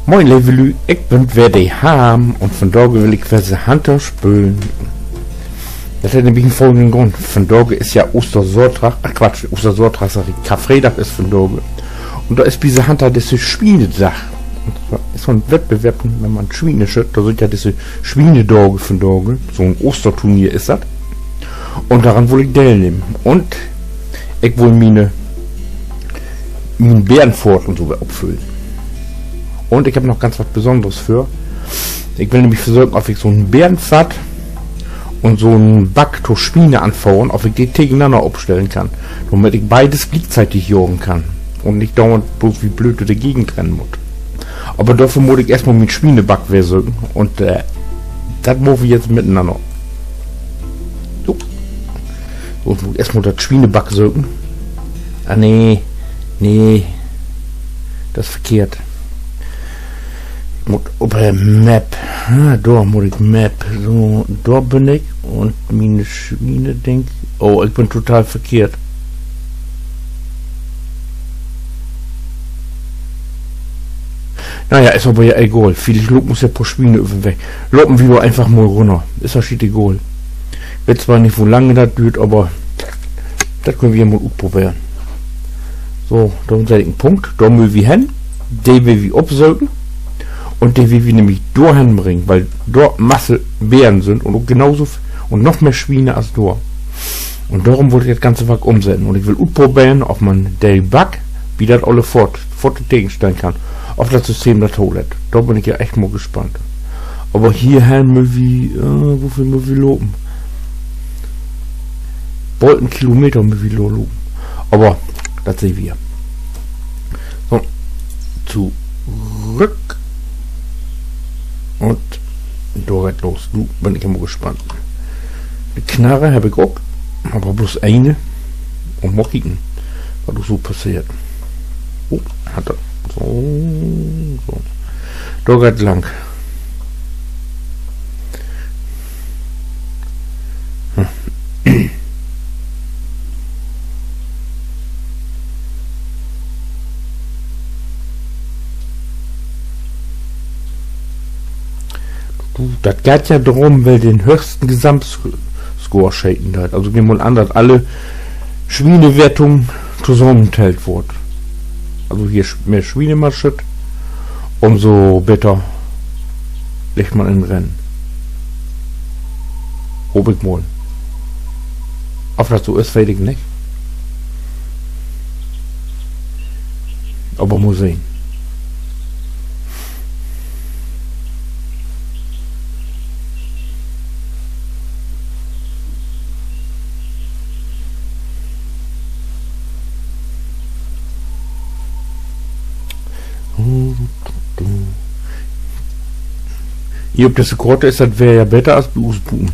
Moin Levelü, ich bin wer die haben und von da will ich verse Hunter spülen. Das hat nämlich einen folgenden Grund. Von da ist ja Ostersonntag, Ostersonntag sag ich, Karfreitag ist von da. Und da ist diese Hunter diese Schweinesach. Das ist so ein Wettbewerb, wenn man Schweine schüttet, da sind ja diese Schweinedoge von da. So ein Osterturnier ist das. Und daran will ich teilnehmen. Und ich will meine Bärenfort und so abfüllen. Und ich habe noch ganz was Besonderes für. Ich will nämlich versuchen, ob ich so einen Bärenpfad und so einen Backto Schweine anfahren, ob ich die gegeneinander aufstellen kann. Damit ich beides gleichzeitig jagen kann. Und nicht dauernd bloß wie blöd durch die Gegend rennen muss. Aber dafür muss ich erstmal mit Schweineback versuchen. Und das muss ich jetzt miteinander. So. So, ich muss erstmal das Schweineback suchen. Ah, nee. Das ist verkehrt. Auf der Map. Da muss ich Map. So, da bin ich. Und meine Schweine denk. Oh, ich bin total verkehrt. Naja, ist aber ja egal. Vielleicht muss ja pro Schweine weg. Lopen wir einfach mal runter. Ist das shit egal. Ich weiß zwar nicht, wo lange das dauert, aber das können wir mal probieren. So, da ist ein Punkt. Da müssen wir hin. Den will wir absaugen. Und den will wir nämlich da hinbringen, weil dort Masse Bären sind und genauso und noch mehr Schweine als da. Und darum wollte ich das ganze Werk umsetzen. Und ich will probieren, ob man den Back, wie das alle fort gegenstellen kann. Ob das System das holt. Da bin ich ja echt mal gespannt. Aber hierher müssen wir, wofür müssen wir loben? Bald einen Kilometer müssen wir loben. Aber das sehen wir. So, zurück. Und da geht los. Du bin ich immer gespannt. Die Knarre habe ich auch, aber bloß eine. Und mal kicken, was so passiert. Oh, hat er. So. Da geht lang. Das geht ja darum, weil den höchsten Gesamtscore schenken hat. Also gehen wir an, dass alle Schweinewertungen zusammenteilt wird. Also hier mehr Schweine man schütt, umso besser legt man in Rennen. Hob ich mal. Ob das so ist, weiß ich nicht. Aber muss sehen. Hier, ob das so Grotte ist, das wäre ja besser als Bluesbuben.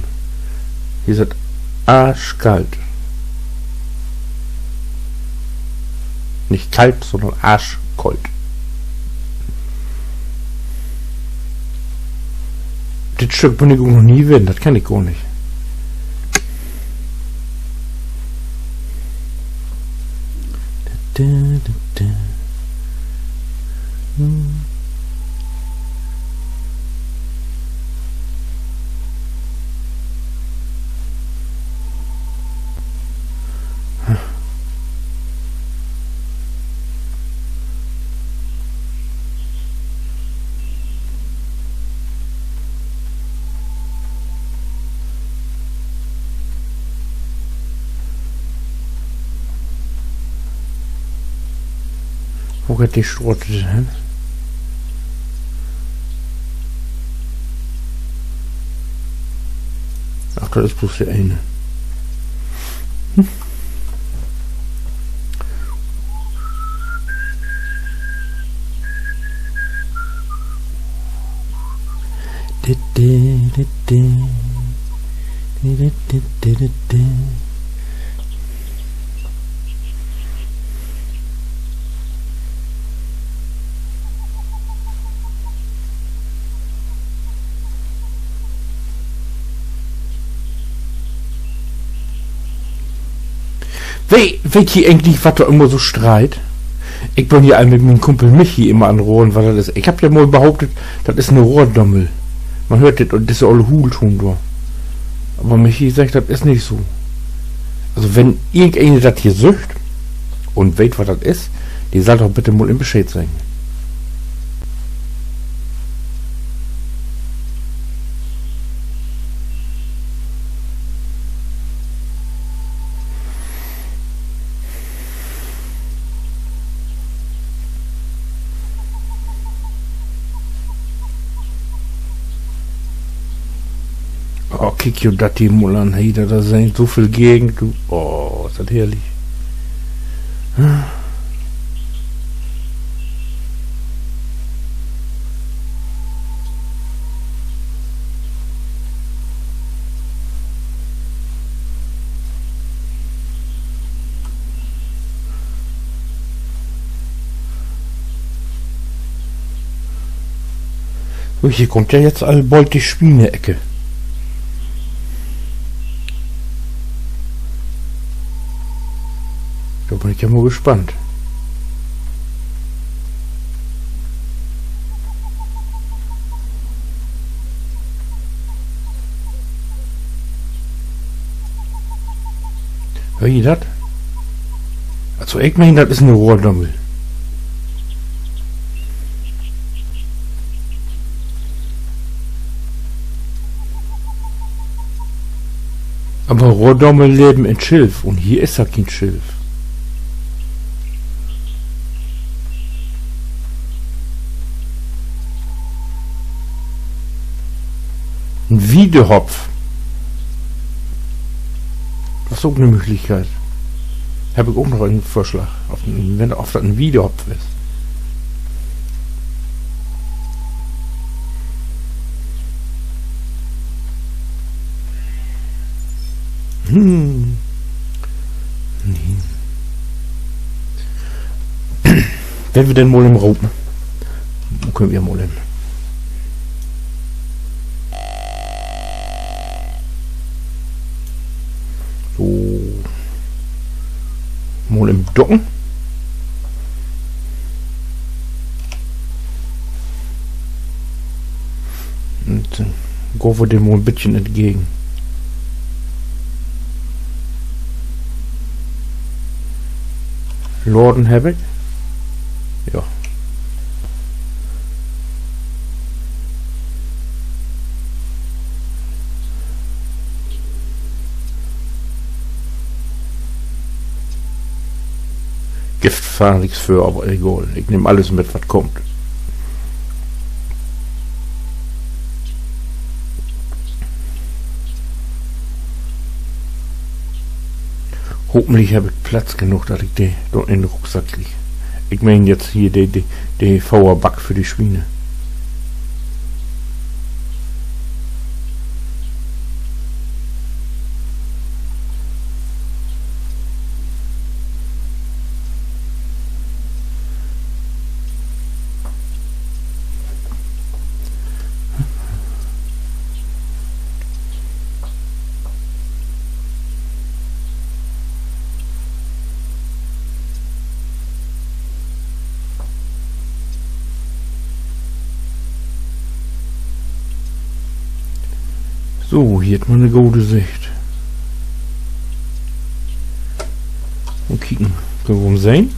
Hier ist das arschkalt. Nicht kalt, sondern arschkalt. Das Stück bin ich noch nie werden, das kann ich gar nicht. Wo geht die Strote hin? Ach, das ist bloß der eine. Weet ihr eigentlich, was da immer so streit? Ich bin hier mit meinem Kumpel Michi immer an Rohren, was das ist. Ich hab ja mal behauptet, das ist eine Rohrdommel. Man hört das und das ist ja alle Hulton da. Aber Michi sagt, das ist nicht so. Also wenn irgendeine das hier sucht und weiß, was das ist, die soll doch bitte mal im Bescheid sagen. Oh, kick you dat die Mulan, hey, da sind so viel Gegend, du. Oh, ist das herrlich. So, hier kommt ja jetzt bald die Schweineecke. Da bin ich ja mal gespannt. Hör ihr das? Also ich meine, das ist eine Rohrdommel. Aber Rohrdommel leben in Schilf und hier ist ja kein Schilf. Ein Wiedehopf. Das ist auch eine Möglichkeit. Habe ich auch noch einen Vorschlag. Wenn das ein Wiedehopf ist. Nee. Wenn wir denn mal im Raum? Wo können wir mal hin? So. Mal im Docken. Und dann gehen wir dem mal ein bisschen entgegen. Lorden habe ich. Ja. Gift fahren nichts für, aber egal. Ich nehme alles mit, was kommt. Hoffentlich habe ich Platz genug, dass ich die dort in den Rucksack kriege. Ich meine jetzt hier die Fauerback für die Schweine. So, hier hat man eine gute Sicht. Und kicken. Können wir sehen?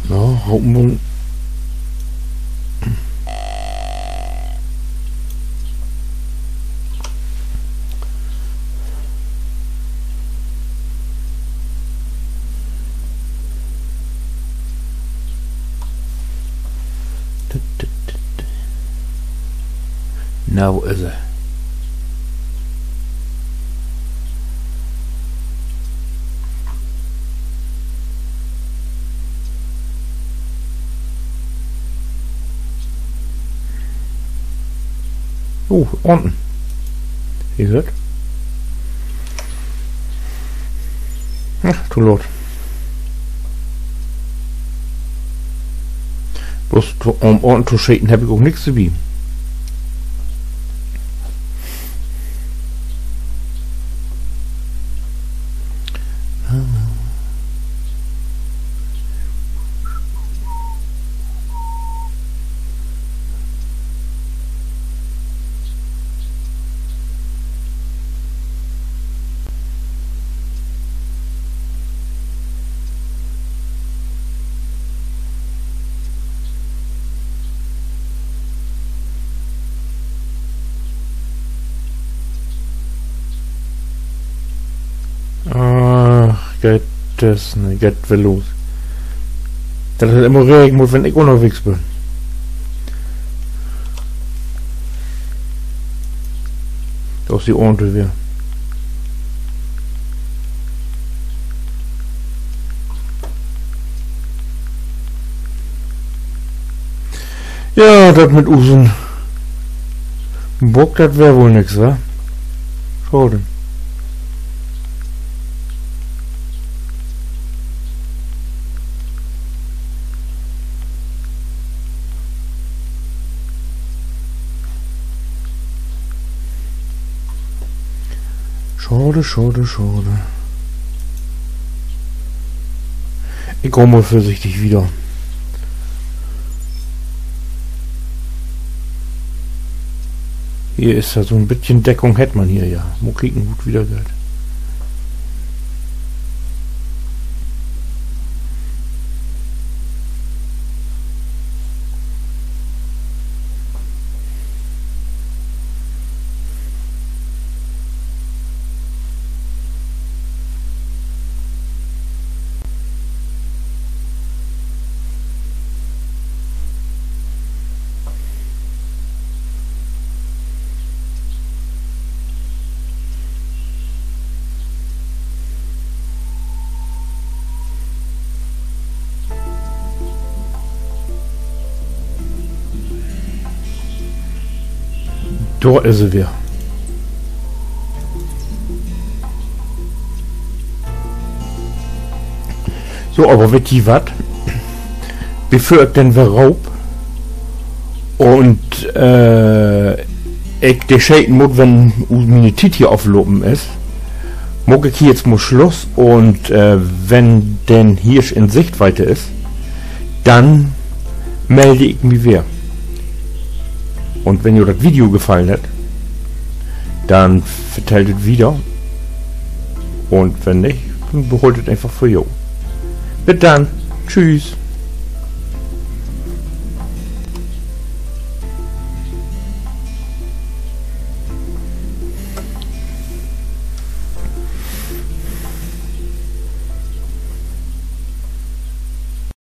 Ja, Hauptmund. Na, wo ist er? Oh, unten. Ihr hört? Ach, du Lord. Bloß um Orten zu schäden habe ich auch nichts zu bieten. Geht das nicht, geht will los. Das ist immer Regen, muss, wenn ich unterwegs bin. Das ist die Ohren wieder. Ja, das mit Usen. Bock, das wäre wohl nix, wa? Schade. Schade, schade, schade. Ich komme mal vorsichtig wieder. Hier ist ja so ein bisschen Deckung, hätte man hier ja. Wo kriegen gut wieder Geld. Da ist sie wieder. So, aber wisst ihr was? Bevor ich denn wer raub und ich de Schäden muss, wenn meine Tit hier auflopen ist, mag ich hier jetzt mal Schluss und wenn denn Hirsch in Sichtweite ist, dann melde ich mich wieder. Und wenn dir das Video gefallen hat, dann verteilt es wieder. Und wenn nicht, dann behaltet einfach für jo. Bis dann. Tschüss.